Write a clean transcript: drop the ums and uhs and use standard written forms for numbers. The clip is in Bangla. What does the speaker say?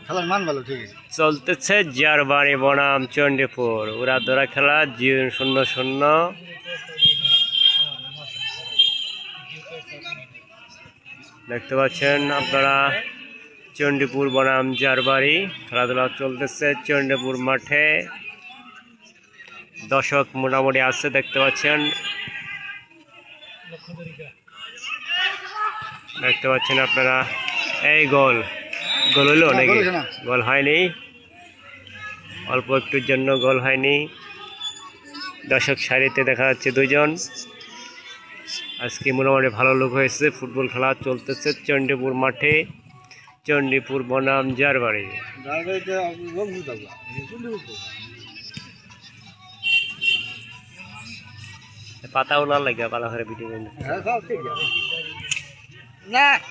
খেলার মান ভালো, ঠিক আছে। চলতেছে জারবাড়ি বনাম চণ্ডীপুর উড়াধরা খেলা 0-0। দেখতে পাচ্ছেন আপনারা চণ্ডীপুর বনাম জারবাড়ি খেলাধুলা চলতেছে চণ্ডীপুর মাঠে। দর্শক মোটামুটি আসছে দেখতে পাচ্ছেন। দেখতে পাচ্ছেন আপনারা এই গোল হলো নাকি? গোল হয়নি, অল্প একটুর জন্য গোল হয়নি। দর্শক সারিতে দেখা যাচ্ছে দুজন। আজকে মোটামুটি ভালো লোক হয়েছে। ফুটবল খেলা চলতেছে চণ্ডীপুর মাঠে, চণ্ডীপুর বনাম জারবাড়ি। পাতাও না লাগে পাতা ঘরে ভিডিও না।